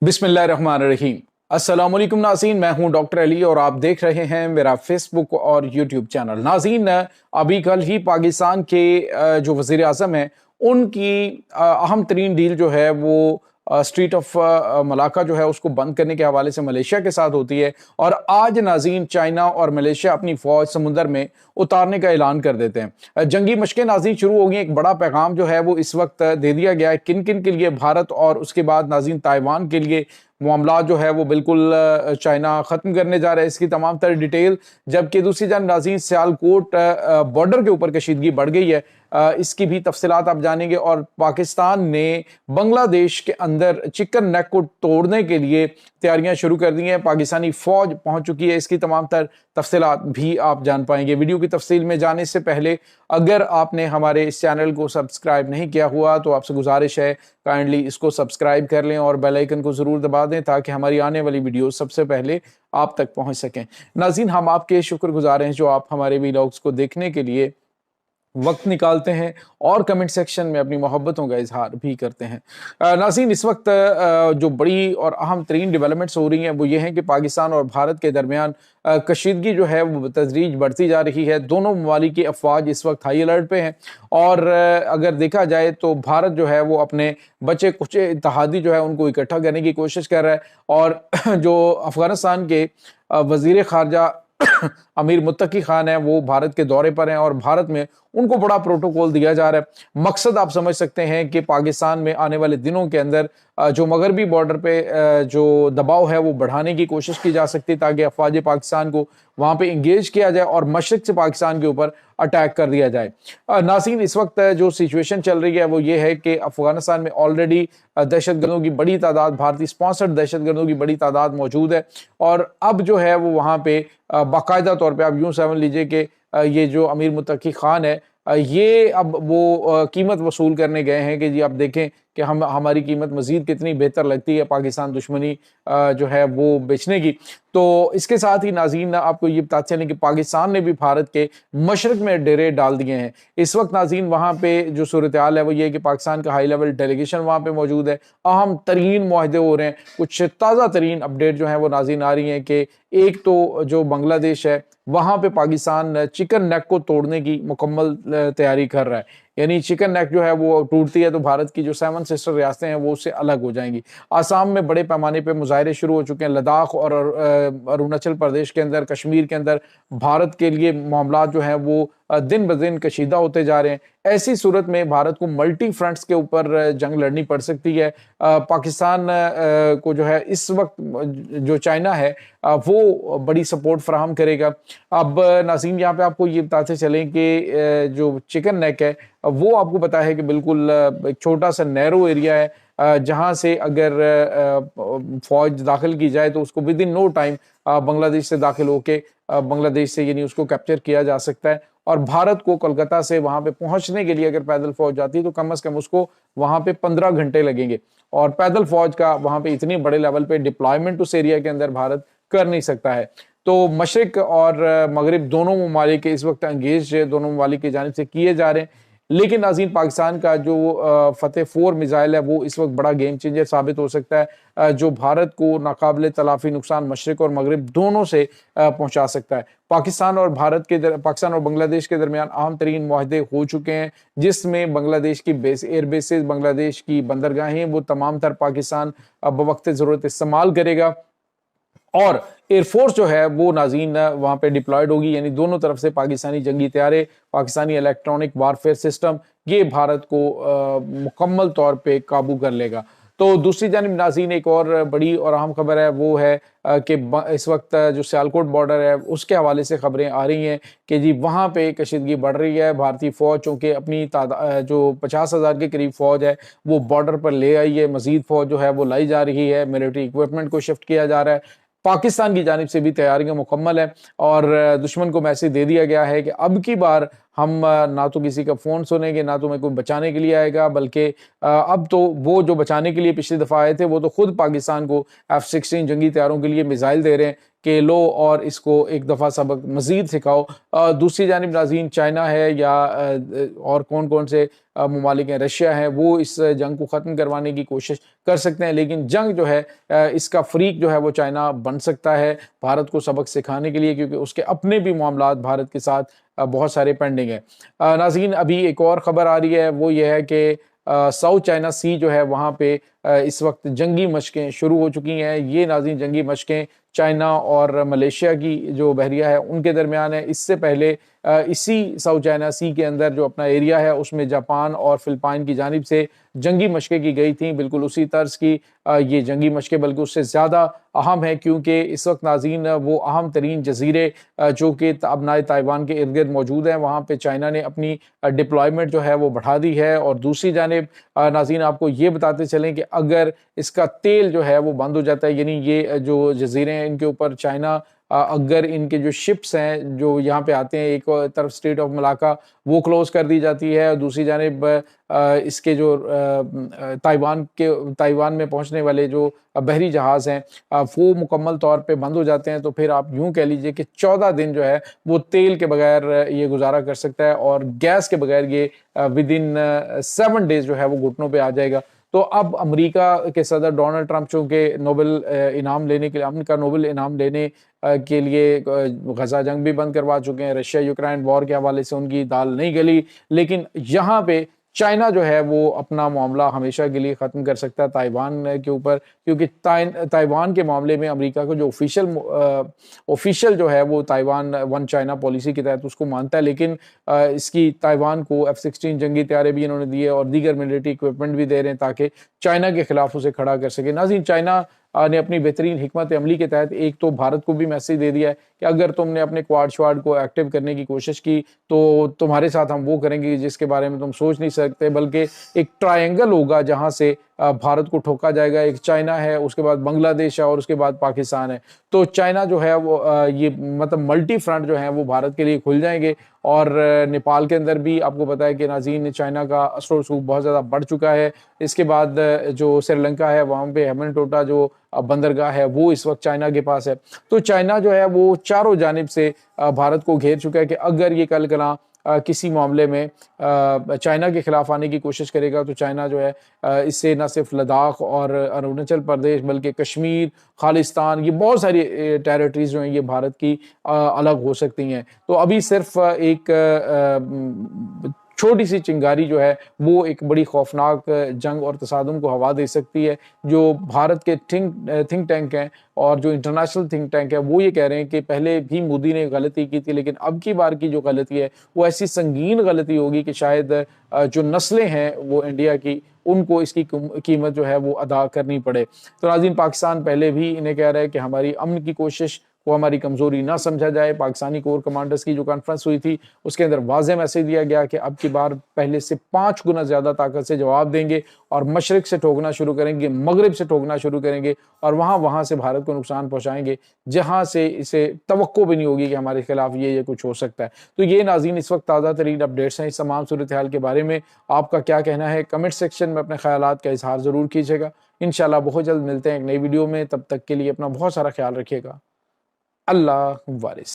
बिस्मिल्लाह रहमान रहीम। अस्सलाम वालेकुम नाज़रीन, मैं हूं डॉक्टर अली और आप देख रहे हैं मेरा फेसबुक और यूट्यूब चैनल। नाज़रीन, अभी कल ही पाकिस्तान के जो वज़ीर आज़म हैं उनकी अहम तरीन डील जो है वो स्ट्रीट ऑफ मलाका जो है उसको बंद करने के हवाले से मलेशिया के साथ होती है। और आज नाज़रीन चाइना और मलेशिया अपनी फ़ौज समुंदर में उतारने का ऐलान कर देते हैं। जंगी मशक़ें नाज़रीन शुरू हो गई। एक बड़ा पैगाम जो है वो इस वक्त दे दिया गया है किन किन के लिए, भारत और उसके बाद नाज़रीन ताइवान के लिए मामला जो है वो बिल्कुल चाइना ख़त्म करने जा रहा है। इसकी तमाम तर डिटेल, जबकि दूसरी जानिब नाज़रीन सियालकोट बॉर्डर के ऊपर कशीदगी बढ़ गई है, इसकी भी तफसीलात आप जानेंगे। और पाकिस्तान ने बांग्लादेश के अंदर चिकन नेक को तोड़ने के लिए तैयारियां शुरू कर दी हैं। पाकिस्तानी फौज पहुंच चुकी है, इसकी तमाम तर तफसीलात भी आप जान पाएंगे। वीडियो की तफसील में जाने से पहले अगर आपने हमारे इस चैनल को सब्सक्राइब नहीं किया हुआ तो आपसे गुजारिश है काइंडली इसको सब्सक्राइब कर लें और बेल आइकन को ज़रूर दबा दें ताकि हमारी आने वाली वीडियो सबसे पहले आप तक पहुंच सकें। नाज़रीन, हम आपके शुक्रगुजार हैं जो आप हमारे वीलॉग्स को देखने के लिए वक्त निकालते हैं और कमेंट सेक्शन में अपनी मोहब्बतों का इजहार भी करते हैं। नाज़रीन, इस वक्त जो बड़ी और अहम तरीन डेवलपमेंट्स हो रही हैं वो ये हैं कि पाकिस्तान और भारत के दरमियान कशीदगी जो है वो बतदरीज बढ़ती जा रही है। दोनों ममालिक की अफवाज इस वक्त हाई अलर्ट पे हैं और अगर देखा जाए तो भारत जो है वो अपने बचे कुछ इत्तेहादी जो है उनको इकट्ठा करने की कोशिश कर रहा है। और जो अफगानिस्तान के वजीर खारजा अमीर मुत्तकी खान है वो भारत के दौरे पर हैं और भारत में उनको बड़ा प्रोटोकॉल दिया जा रहा है। मकसद आप समझ सकते हैं कि पाकिस्तान में आने वाले दिनों के अंदर जो मगरबी बॉर्डर पे जो दबाव है वो बढ़ाने की कोशिश की जा सकती है ताकि अफवाज पाकिस्तान को वहां पे इंगेज किया जाए और मशरक से पाकिस्तान के ऊपर अटैक कर दिया जाए। नाज़रीन, इस वक्त जो सिचुएशन चल रही है वो ये है कि अफगानिस्तान में ऑलरेडी दहशतगर्दों की बड़ी तादाद, भारतीय स्पॉन्सर्ड दहशतगर्दों की बड़ी तादाद मौजूद है। और अब जो है वो वहाँ पे बाकायदा तौर पे आप यूँ समझ लीजिए कि ये जो अमीर मुत्तकी खान है ये अब वो कीमत वसूल करने गए हैं कि जी आप देखें कि हमारी कीमत मजीद कितनी बेहतर लगती है पाकिस्तान दुश्मनी जो है वो बेचने की। तो इसके साथ ही नाज़रीन आपको ये बताते चलें कि पाकिस्तान ने भी भारत के मशरक में डेरे डाल दिए हैं। इस वक्त नाज़रीन वहाँ पे जो सूरत हाल है वो ये है कि पाकिस्तान का हाई लेवल डेलीगेशन वहाँ पे मौजूद है। अहम तरीन मुआहदे हो रहे हैं। कुछ ताज़ा तरीन अपडेट जो है वो नाज़रीन आ रही हैं कि एक तो जो बांग्लादेश है वहाँ पे पाकिस्तान चिकन नेक को तोड़ने की मुकम्मल तैयारी कर रहा है। यानी चिकन नेक जो है वो टूटती है तो भारत की जो 7 सिस्टर रियासतें हैं वो उससे अलग हो जाएंगी। आसाम में बड़े पैमाने पे मुजाहरे शुरू हो चुके हैं। लद्दाख और अरुणाचल प्रदेश के अंदर, कश्मीर के अंदर भारत के लिए मामला जो है वो दिन ब दिन कशीदा होते जा रहे हैं। ऐसी सूरत में भारत को मल्टी फ्रंट्स के ऊपर जंग लड़नी पड़ सकती है। पाकिस्तान को जो है इस वक्त जो चाइना है वो बड़ी सपोर्ट फराहम करेगा। अब नाज़रीन यहाँ पे आपको ये बताते चलें कि जो चिकन नेक है वो आपको पता है कि बिल्कुल एक छोटा सा नैरो एरिया है जहाँ से अगर फौज दाखिल की जाए तो उसको within no time Bangladesh से दाखिल होके बांग्लादेश से यानी उसको कैप्चर किया जा सकता है। और भारत को कोलकाता से वहां पे पहुंचने के लिए अगर पैदल फौज जाती है तो कम से कम उसको वहां पे 15 घंटे लगेंगे। और पैदल फौज का वहां पे इतनी बड़े लेवल पे डिप्लॉयमेंट उस एरिया के अंदर भारत कर नहीं सकता है। तो मशरिक और मगरिब दोनों ममालिक इस वक्त अंगेज दोनों ममालिक की जानिब से किए जा रहे हैं। लेकिन नाज़रीन, पाकिस्तान का जो फतेह 4 मिसाइल है वो इस वक्त बड़ा गेम चेंजर साबित हो सकता है जो भारत को नाकाबिले तलाफी नुकसान मशरिक और मगरिब दोनों से पहुंचा सकता है। पाकिस्तान और पाकिस्तान और बांग्लादेश के दरमियान अहम तरीन मुआहदे हो चुके हैं जिसमें बांग्लादेश की एयर बेसेस, बांग्लादेश की बंदरगाहें वो तमाम तर पाकिस्तान बवक्त ज़रूरत इस्तेमाल करेगा। और एयरफोर्स जो है वो नाज़रीन वहाँ पे डिप्लॉयड होगी, यानी दोनों तरफ से पाकिस्तानी जंगी तैयारे, पाकिस्तानी इलेक्ट्रॉनिक वारफेयर सिस्टम ये भारत को मुकम्मल तौर पे काबू कर लेगा। तो दूसरी जानिब नाज़रीन एक और बड़ी और अहम खबर है वो है कि इस वक्त जो सियालकोट बॉर्डर है उसके हवाले से खबरें आ रही हैं कि जी वहाँ पे कशीदगी बढ़ रही है। भारतीय फ़ौज चूँकि अपनी जो 50,000 के करीब फ़ौज है वो बॉर्डर पर ले आई है, मज़ीद फ़ौज जो है वो लाई जा रही है, मिलिट्री इक्विपमेंट को शिफ्ट किया जा रहा है। पाकिस्तान की जानिब से भी तैयारियां मुकम्मल है और दुश्मन को मैसेज दे दिया गया है कि अब की बार ہم نہ تو کسی کا فون سنیں گے، نہ تو میں کوئی بچانے کے لیے آئے گا، بلکہ اب تو وہ جو بچانے کے لیے پچھلی دفعہ آئے تھے وہ تو خود پاکستان کو F-16 جنگی طیاروں کے لیے میزائل دے رہے ہیں کہ لو اور اس کو ایک دفعہ سبق مزید سکھاؤ۔ دوسری جانب ناظرین، چائنا ہے یا اور کون کون سے ممالک ہیں، رشیا ہے، وہ اس جنگ کو ختم کروانے کی کوشش کر سکتے ہیں، لیکن جنگ جو ہے اس کا فریق جو ہے وہ چائنا بن سکتا ہے بھارت کو سبق سکھانے کے لیے، کیونکہ اس کے اپنے بھی معاملات بھارت کے ساتھ بہت سارے پینڈنگ ہیں۔ ناظرین، ابھی ایک اور خبر آ رہی ہے، وہ یہ ہے کہ ساؤتھ چائنا سی جو ہے وہاں پہ اس وقت جنگی مشقیں شروع ہو چکی ہیں۔ یہ ناظرین جنگی مشقیں چائنا اور ملیشیا کی جو بحریہ ہے ان کے درمیان ہے۔ اس سے پہلے اسی ساؤتھ چائنا سی کے اندر جو اپنا ایریا ہے اس میں جاپان اور فلپائن کی جانب سے جنگی مشقیں کی گئی تھیں، بالکل اسی طرز کی یہ جنگی مشقیں بلکہ اس سے زیادہ اہم ہے، کیونکہ اس وقت ناظرین وہ اہم ترین جزیرے جو کہ ابنائے تائیوان کے ارد گرد موجود ہیں، وہاں پہ چائنا نے اپنی ڈپلائمنٹ جو ہے وہ بڑھا دی ہے۔ اور دوسری جانب ناظرین آپ کو یہ بتاتے چلیں کہ اگر اس کا تیل جو ہے وہ بند ہو جاتا ہے، یعنی یہ جو جزیرے ہیں ان کے اوپر چائنا اگر ان کے جو شپس ہیں جو یہاں پہ آتے ہیں، ایک طرف اسٹریٹ آف ملاکا وہ کلوز کر دی جاتی ہے، اور دوسری جانب اس کے جو تائیوان میں پہنچنے والے جو بحری جہاز ہیں وہ مکمل طور پہ بند ہو جاتے ہیں، تو پھر آپ یوں کہہ لیجئے کہ 14 دن جو ہے وہ تیل کے بغیر یہ گزارا کر سکتا ہے، اور گیس کے بغیر یہ ودن 7 ڈیز جو ہے وہ گھٹنوں پہ آ جائے گا۔ تو اب امریکہ کے صدر ڈونلڈ ٹرمپ چونکہ نوبل انعام لینے کے لیے، امن کا نوبل انعام لینے کے لیے غزہ جنگ بھی بند کروا چکے ہیں، رشیا یوکرائن وار کے حوالے سے ان کی دال نہیں گلی، لیکن یہاں پہ چائنا جو ہے وہ اپنا معاملہ ہمیشہ کے لیے ختم کر سکتا ہے تائیوان کے اوپر، کیونکہ تائیوان کے معاملے میں امریکہ کو جو آفیشیل جو ہے وہ تائیوان ون چائنا پالیسی کے تحت اس کو مانتا ہے، لیکن اس کی تائیوان کو F-16 جنگی طیارے بھی انہوں نے دیے اور دیگر ملٹری اکوپمنٹ بھی دے رہے ہیں تاکہ چائنا کے خلاف اسے کھڑا کر سکے۔ ناظرین، چائنا نے اپنی بہترین حکمت عملی کے تحت ایک تو بھارت کو بھی میسیج دے دیا ہے کہ اگر تم نے اپنے کوارڈ شواڈ کو ایکٹیو کرنے کی کوشش کی تو تمہارے ساتھ ہم وہ کریں گے جس کے بارے میں تم سوچ نہیں سکتے، بلکہ ایک ٹرائنگل ہوگا جہاں سے بھارت کو ٹھوکا جائے گا۔ ایک چائنا ہے، اس کے بعد بنگلہ دیش ہے، اور اس کے بعد پاکستان ہے۔ تو چائنا جو ہے وہ یہ مطلب ملٹی فرنٹ جو ہیں وہ بھارت کے لیے کھل جائیں گے، اور نیپال کے اندر بھی آپ کو پتا ہے کہ ناظرین چائنا کا اثر و رسوخ بہت زیادہ بڑھ چکا ہے۔ اس کے بعد جو سری لنکا ہے وہاں پہ ہیمن ٹوٹا جو بندرگاہ ہے وہ اس وقت چائنا کے پاس ہے۔ تو چائنا جو ہے وہ چاروں جانب سے بھارت کو گھیر چکا ہے کہ اگر یہ کل کنا کسی معاملے میں چائنا کے خلاف آنے کی کوشش کرے گا تو چائنا جو ہے اس سے نہ صرف لداخ اور اروناچل پردیش بلکہ کشمیر، خالستان، یہ بہت ساری ٹیریٹریز جو ہیں یہ بھارت کی الگ ہو سکتی ہیں۔ تو ابھی صرف ایک چھوٹی سی چنگاری جو ہے وہ ایک بڑی خوفناک جنگ اور تصادم کو ہوا دے سکتی ہے۔ جو بھارت کے تھنک ٹینک ہیں اور جو انٹرنیشنل تھنک ٹینک ہے وہ یہ کہہ رہے ہیں کہ پہلے بھی مودی نے غلطی کی تھی، لیکن اب کی بار کی جو غلطی ہے وہ ایسی سنگین غلطی ہوگی کہ شاید جو نسلیں ہیں وہ انڈیا کی ان کو اس کی قیمت جو ہے وہ ادا کرنی پڑے۔ تو ناظرین، پاکستان پہلے بھی انہیں کہہ رہا ہے کہ ہماری امن کی کوشش کو ہماری کمزوری نہ سمجھا جائے۔ پاکستانی کور کمانڈرز کی جو کانفرنس ہوئی تھی اس کے اندر واضح میسیج دیا گیا کہ اب کی بار پہلے سے 5 گنا زیادہ طاقت سے جواب دیں گے، اور مشرق سے ٹھوکنا شروع کریں گے، مغرب سے ٹھوکنا شروع کریں گے، اور وہاں سے بھارت کو نقصان پہنچائیں گے جہاں سے اسے توقع بھی نہیں ہوگی کہ ہمارے خلاف یہ کچھ ہو سکتا ہے۔ تو یہ ناظرین اس وقت تازہ ترین اپڈیٹس ہیں۔ اس تمام صورتحال کے بارے میں آپ کا کیا کہنا ہے؟ کمنٹ سیکشن میں اپنے خیالات کا اظہار ضرور کیجیے گا۔ انشاءاللہ بہت جلد ملتے ہیں ایک نئی ویڈیو میں، تب تک کے لیے اپنا بہت سارا خیال رکھیے گا۔ اللہ وارث۔